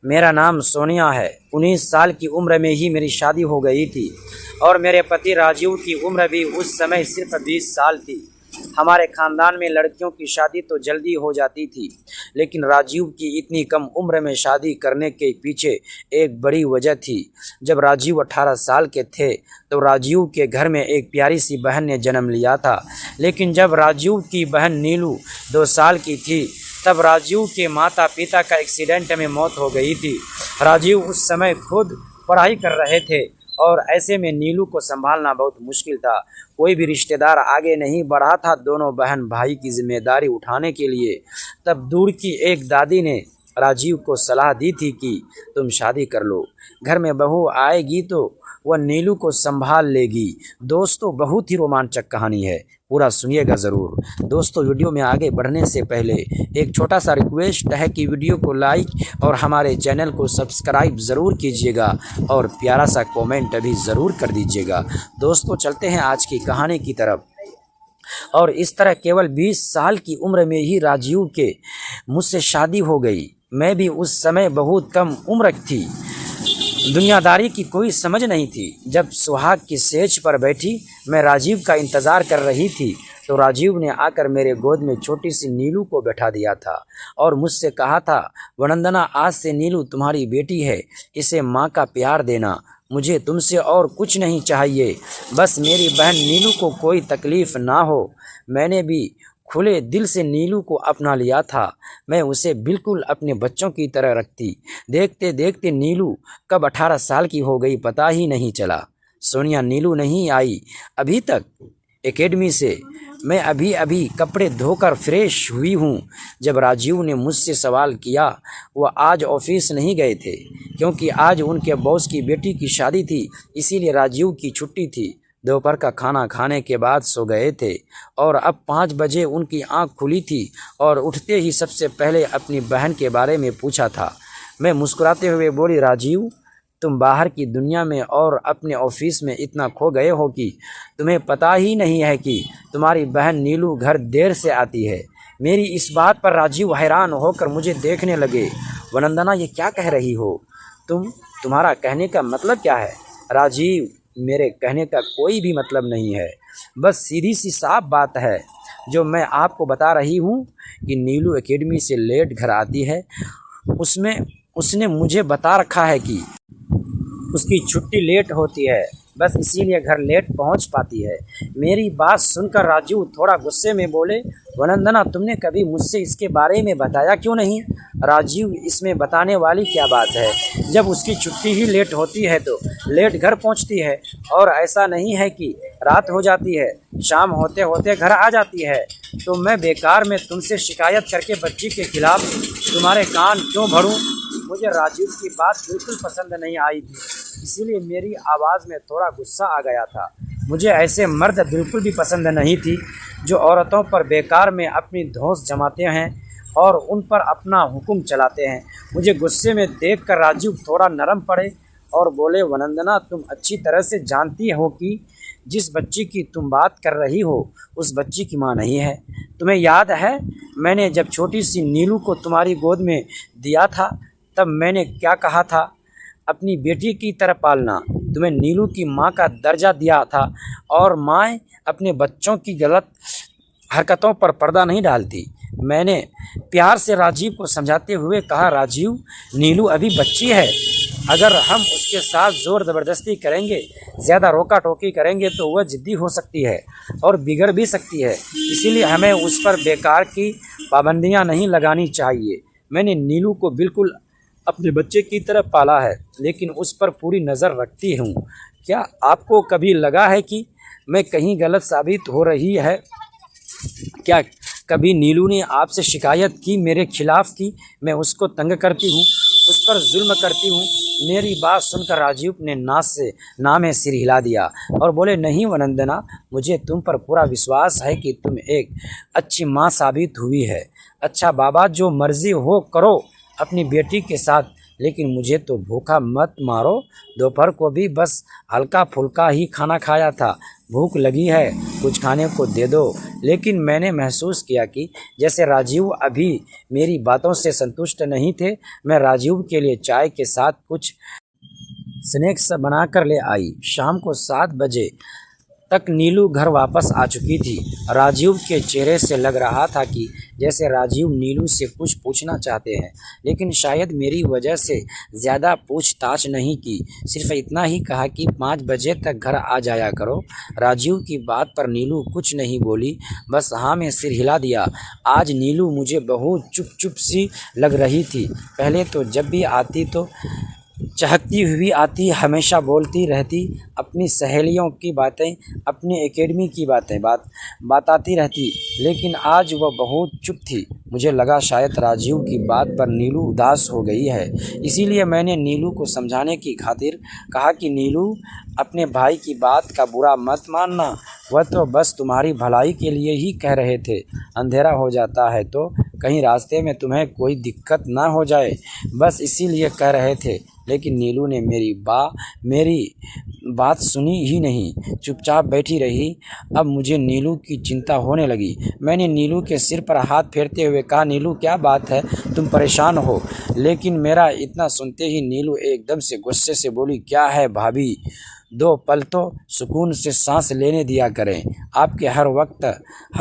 मेरा नाम सोनिया है। 19 साल की उम्र में ही मेरी शादी हो गई थी और मेरे पति राजीव की उम्र भी उस समय सिर्फ 20 साल थी। हमारे ख़ानदान में लड़कियों की शादी तो जल्दी हो जाती थी, लेकिन राजीव की इतनी कम उम्र में शादी करने के पीछे एक बड़ी वजह थी। जब राजीव 18 साल के थे तो राजीव के घर में एक प्यारी सी बहन ने जन्म लिया था। लेकिन जब राजीव की बहन नीलू 2 साल की थी तब राजीव के माता पिता का एक्सीडेंट में मौत हो गई थी। राजीव उस समय खुद पढ़ाई कर रहे थे और ऐसे में नीलू को संभालना बहुत मुश्किल था। कोई भी रिश्तेदार आगे नहीं बढ़ा था दोनों बहन भाई की जिम्मेदारी उठाने के लिए। तब दूर की एक दादी ने राजीव को सलाह दी थी कि तुम शादी कर लो, घर में बहू आएगी तो वह नीलू को संभाल लेगी। दोस्तों, बहुत ही रोमांचक कहानी है, पूरा सुनिएगा ज़रूर। दोस्तों, वीडियो में आगे बढ़ने से पहले एक छोटा सा रिक्वेस्ट है कि वीडियो को लाइक और हमारे चैनल को सब्सक्राइब ज़रूर कीजिएगा और प्यारा सा कमेंट भी ज़रूर कर दीजिएगा। दोस्तों, चलते हैं आज की कहानी की तरफ। और इस तरह केवल 20 साल की उम्र में ही राजीव के मुझसे शादी हो गई। मैं भी उस समय बहुत कम उम्र थी, दुनियादारी की कोई समझ नहीं थी। जब सुहाग की सेज पर बैठी मैं राजीव का इंतज़ार कर रही थी तो राजीव ने आकर मेरे गोद में छोटी सी नीलू को बैठा दिया था और मुझसे कहा था, वनंदना, आज से नीलू तुम्हारी बेटी है, इसे माँ का प्यार देना। मुझे तुमसे और कुछ नहीं चाहिए, बस मेरी बहन नीलू को कोई तकलीफ़ ना हो। मैंने भी खुले दिल से नीलू को अपना लिया था। मैं उसे बिल्कुल अपने बच्चों की तरह रखती। देखते देखते नीलू कब 18 साल की हो गई पता ही नहीं चला। सोनिया, नीलू नहीं आई अभी तक एकेडमी से। मैं अभी अभी कपड़े धोकर फ्रेश हुई हूँ। जब राजीव ने मुझसे सवाल किया, वह आज ऑफिस नहीं गए थे क्योंकि आज उनके बॉस की बेटी की शादी थी, इसीलिए राजीव की छुट्टी थी। दोपहर का खाना खाने के बाद सो गए थे और अब 5 बजे उनकी आंख खुली थी और उठते ही सबसे पहले अपनी बहन के बारे में पूछा था। मैं मुस्कुराते हुए बोली, राजीव, तुम बाहर की दुनिया में और अपने ऑफिस में इतना खो गए हो कि तुम्हें पता ही नहीं है कि तुम्हारी बहन नीलू घर देर से आती है। मेरी इस बात पर राजीव हैरान होकर मुझे देखने लगे। वनंदना, ये क्या कह रही हो तुम्हारा कहने का मतलब क्या है? राजीव, मेरे कहने का कोई भी मतलब नहीं है, बस सीधी सी साफ बात है जो मैं आपको बता रही हूँ कि नीलू एकेडमी से लेट घर आती है। उसने मुझे बता रखा है कि उसकी छुट्टी लेट होती है, बस इसीलिए घर लेट पहुंच पाती है। मेरी बात सुनकर राजू थोड़ा गुस्से में बोले, वनंदना, तुमने कभी मुझसे इसके बारे में बताया क्यों नहीं? राजीव, इसमें बताने वाली क्या बात है? जब उसकी छुट्टी ही लेट होती है तो लेट घर पहुंचती है, और ऐसा नहीं है कि रात हो जाती है, शाम होते होते घर आ जाती है। तो मैं बेकार में तुमसे शिकायत करके बच्ची के खिलाफ तुम्हारे कान क्यों भरूं? मुझे राजीव की बात बिल्कुल पसंद नहीं आई थी, इसीलिए मेरी आवाज़ में थोड़ा गुस्सा आ गया था। मुझे ऐसे मर्द बिल्कुल भी पसंद नहीं थी जो औरतों पर बेकार में अपनी धौंस जमाते हैं और उन पर अपना हुक्म चलाते हैं। मुझे गुस्से में देखकर राजीव थोड़ा नरम पड़े और बोले, वनंदना, तुम अच्छी तरह से जानती हो कि जिस बच्ची की तुम बात कर रही हो उस बच्ची की माँ नहीं है। तुम्हें याद है मैंने जब छोटी सी नीलू को तुम्हारी गोद में दिया था तब मैंने क्या कहा था? अपनी बेटी की तरह पालना। तुम्हें नीलू की माँ का दर्जा दिया था और माँ अपने बच्चों की गलत हरकतों पर पर्दा नहीं डालती। मैंने प्यार से राजीव को समझाते हुए कहा, राजीव, नीलू अभी बच्ची है, अगर हम उसके साथ ज़ोर ज़बरदस्ती करेंगे, ज़्यादा रोका टोकी करेंगे तो वह ज़िद्दी हो सकती है और बिगड़ भी सकती है। इसीलिए हमें उस पर बेकार की पाबंदियां नहीं लगानी चाहिए। मैंने नीलू को बिल्कुल अपने बच्चे की तरह पाला है, लेकिन उस पर पूरी नज़र रखती हूँ। क्या आपको कभी लगा है कि मैं कहीं गलत साबित हो रही है? क्या कभी नीलू ने आपसे शिकायत की मेरे खिलाफ़ की मैं उसको तंग करती हूँ, उस पर जुल्म करती हूँ? मेरी बात सुनकर राजीव ने ना में सिर हिला दिया और बोले, नहीं वनंदना, मुझे तुम पर पूरा विश्वास है कि तुम एक अच्छी माँ साबित हुई है। अच्छा बाबा, जो मर्जी हो करो, अपनी बेटी के साथ लेकिन मुझे तो भूखा मत मारो, दोपहर को भी बस हल्का फुल्का ही खाना खाया था, भूख लगी है, कुछ खाने को दे दो। लेकिन मैंने महसूस किया कि जैसे राजीव अभी मेरी बातों से संतुष्ट नहीं थे। मैं राजीव के लिए चाय के साथ कुछ स्नैक्स बनाकर ले आई। शाम को 7 बजे तक नीलू घर वापस आ चुकी थी। राजीव के चेहरे से लग रहा था कि जैसे राजीव नीलू से कुछ पूछना चाहते हैं, लेकिन शायद मेरी वजह से ज़्यादा पूछताछ नहीं की। सिर्फ इतना ही कहा कि 5 बजे तक घर आ जाया करो। राजीव की बात पर नीलू कुछ नहीं बोली, बस हाँ में सिर हिला दिया। आज नीलू मुझे बहुत चुप चुप सी लग रही थी। पहले तो जब भी आती तो चहकती हुई आती, हमेशा बोलती रहती, अपनी सहेलियों की बातें, अपनी एकेडमी की बातें बताती रहती, लेकिन आज वह बहुत चुप थी। मुझे लगा शायद राजीव की बात पर नीलू उदास हो गई है। इसीलिए मैंने नीलू को समझाने की खातिर कहा कि नीलू, अपने भाई की बात का बुरा मत मानना, वह तो बस तुम्हारी भलाई के लिए ही कह रहे थे। अंधेरा हो जाता है तो कहीं रास्ते में तुम्हें कोई दिक्कत ना हो जाए, बस इसीलिए कह रहे थे। लेकिन नीलू ने मेरी बात सुनी ही नहीं, चुपचाप बैठी रही। अब मुझे नीलू की चिंता होने लगी। मैंने नीलू के सिर पर हाथ फेरते हुए कहा, नीलू क्या बात है, तुम परेशान हो? लेकिन मेरा इतना सुनते ही नीलू एकदम से गुस्से से बोली, क्या है भाभी, 2 पल तो सुकून से सांस लेने दिया करें। आपके हर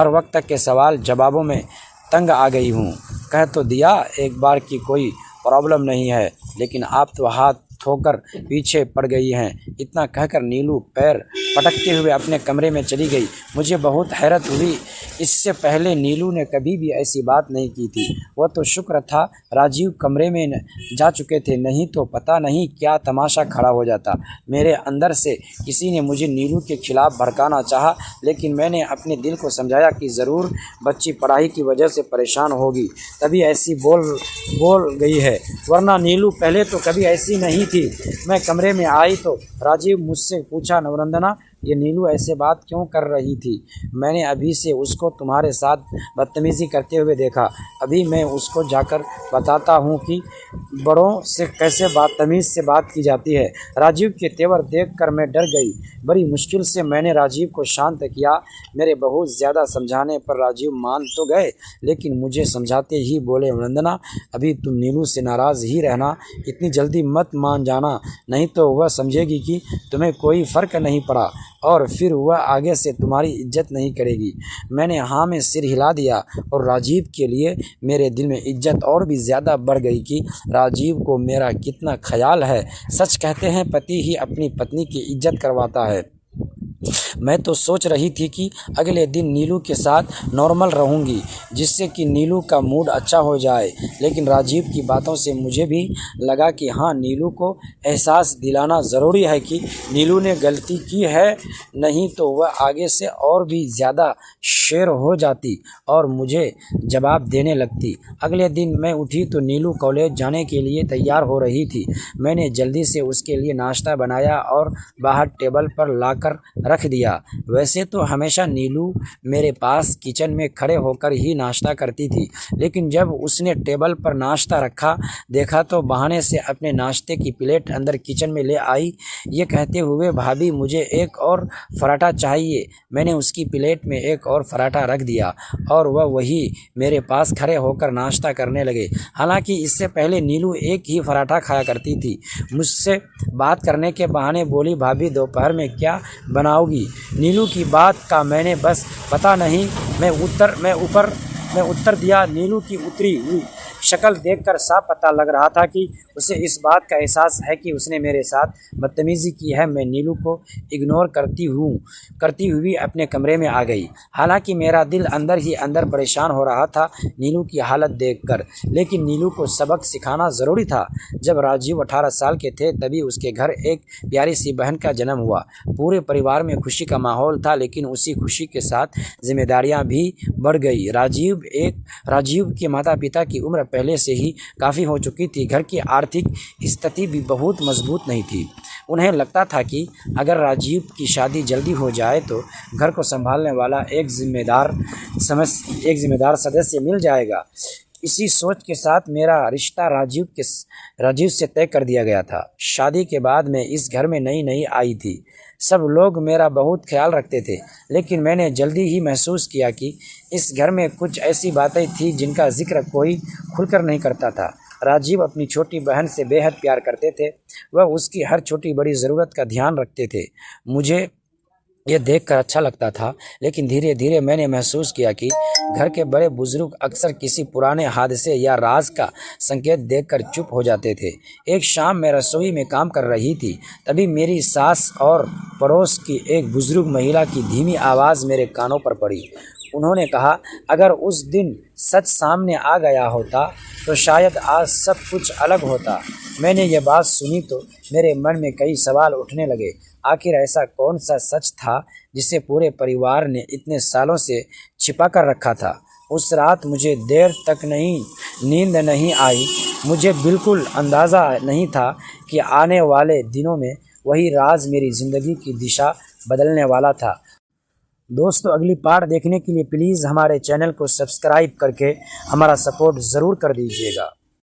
वक्त के सवाल जवाबों में तंग आ गई हूँ। कह तो दिया एक बार की कोई प्रॉब्लम नहीं है, लेकिन आप तो हाथ धोकर पीछे पड़ गई हैं। इतना कहकर नीलू पैर पटकते हुए अपने कमरे में चली गई। मुझे बहुत हैरत हुई, इससे पहले नीलू ने कभी भी ऐसी बात नहीं की थी। वह तो शुक्र था राजीव कमरे में जा चुके थे, नहीं तो पता नहीं क्या तमाशा खड़ा हो जाता। मेरे अंदर से किसी ने मुझे नीलू के खिलाफ भड़काना चाहा, लेकिन मैंने अपने दिल को समझाया कि ज़रूर बच्ची पढ़ाई की वजह से परेशान होगी, तभी ऐसी बोल गई है, वरना नीलू पहले तो कभी ऐसी नहीं थी। मैं कमरे में आई तो राजीव मुझसे पूछा, नवरंजना, ये नीलू ऐसे बात क्यों कर रही थी? मैंने अभी से उसको तुम्हारे साथ बदतमीज़ी करते हुए देखा। अभी मैं उसको जाकर बताता हूँ कि बड़ों से कैसे बदतमीज़ से बात की जाती है। राजीव के तेवर देखकर मैं डर गई। बड़ी मुश्किल से मैंने राजीव को शांत किया। मेरे बहुत ज़्यादा समझाने पर राजीव मान तो गए, लेकिन मुझे समझाते ही बोले, वंदना, अभी तुम नीलू से नाराज़ ही रहना, इतनी जल्दी मत मान जाना, नहीं तो वह समझेगी कि तुम्हें कोई फ़र्क नहीं पड़ा और फिर वह आगे से तुम्हारी इज्जत नहीं करेगी। मैंने हाँ में सिर हिला दिया और राजीव के लिए मेरे दिल में इज्जत और भी ज़्यादा बढ़ गई कि राजीव को मेरा कितना ख्याल है। सच कहते हैं, पति ही अपनी पत्नी की इज्जत करवाता है। मैं तो सोच रही थी कि अगले दिन नीलू के साथ नॉर्मल रहूंगी, जिससे कि नीलू का मूड अच्छा हो जाए, लेकिन राजीव की बातों से मुझे भी लगा कि हाँ, नीलू को एहसास दिलाना ज़रूरी है कि नीलू ने गलती की है, नहीं तो वह आगे से और भी ज़्यादा शेर हो जाती और मुझे जवाब देने लगती। अगले दिन मैं उठी तो नीलू कॉलेज जाने के लिए तैयार हो रही थी। मैंने जल्दी से उसके लिए नाश्ता बनाया और बाहर टेबल पर लाकर रख दिया। वैसे तो हमेशा नीलू मेरे पास किचन में खड़े होकर ही नाश्ता करती थी, लेकिन जब उसने टेबल पर नाश्ता रखा देखा तो बहाने से अपने नाश्ते की प्लेट अंदर किचन में ले आई, ये कहते हुए, भाभी मुझे एक और पराठा चाहिए। मैंने उसकी प्लेट में एक और पराठा रख दिया और वह वही मेरे पास खड़े होकर नाश्ता करने लगे। हालांकि इससे पहले नीलू एक ही पराठा खाया करती थी। मुझसे बात करने के बहाने बोली, भाभी दोपहर में क्या बनाओगी? नीलू की बात का मैंने बस पता नहीं मैं उत्तर दिया। नीलू की उतरी हुई शक्ल देखकर साफ पता लग रहा था कि उसे इस बात का एहसास है कि उसने मेरे साथ बदतमीज़ी की है। मैं नीलू को इग्नोर करती हुई अपने कमरे में आ गई। हालांकि मेरा दिल अंदर ही अंदर परेशान हो रहा था नीलू की हालत देखकर, लेकिन नीलू को सबक सिखाना ज़रूरी था। जब राजीव 18 साल के थे तभी उसके घर एक प्यारी सी बहन का जन्म हुआ। पूरे परिवार में खुशी का माहौल था, लेकिन उसी खुशी के साथ जिम्मेदारियां भी बढ़ गई। राजीव के माता पिता की उम्र पहले से ही काफ़ी हो चुकी थी। घर की आर्थिक स्थिति भी बहुत मजबूत नहीं थी। उन्हें लगता था कि अगर राजीव की शादी जल्दी हो जाए तो घर को संभालने वाला एक जिम्मेदार सदस्य मिल जाएगा। इसी सोच के साथ मेरा रिश्ता राजीव से तय कर दिया गया था। शादी के बाद मैं इस घर में नई नई आई थी। सब लोग मेरा बहुत ख्याल रखते थे, लेकिन मैंने जल्दी ही महसूस किया कि इस घर में कुछ ऐसी बातें थी जिनका जिक्र कोई खुलकर नहीं करता था। राजीव अपनी छोटी बहन से बेहद प्यार करते थे। वह उसकी हर छोटी बड़ी ज़रूरत का ध्यान रखते थे। मुझे यह देखकर अच्छा लगता था, लेकिन धीरे धीरे मैंने महसूस किया कि घर के बड़े बुजुर्ग अक्सर किसी पुराने हादसे या राज का संकेत देखकर चुप हो जाते थे। एक शाम मैं रसोई में काम कर रही थी, तभी मेरी सास और पड़ोस की एक बुजुर्ग महिला की धीमी आवाज़ मेरे कानों पर पड़ी। उन्होंने कहा, अगर उस दिन सच सामने आ गया होता तो शायद आज सब कुछ अलग होता। मैंने ये बात सुनी तो मेरे मन में कई सवाल उठने लगे। आखिर ऐसा कौन सा सच था जिसे पूरे परिवार ने इतने सालों से छिपा कर रखा था। उस रात मुझे देर तक नींद नहीं आई। मुझे बिल्कुल अंदाज़ा नहीं था कि आने वाले दिनों में वही राज मेरी ज़िंदगी की दिशा बदलने वाला था। दोस्तों, अगली पार्ट देखने के लिए प्लीज़ हमारे चैनल को सब्सक्राइब करके हमारा सपोर्ट ज़रूर कर दीजिएगा।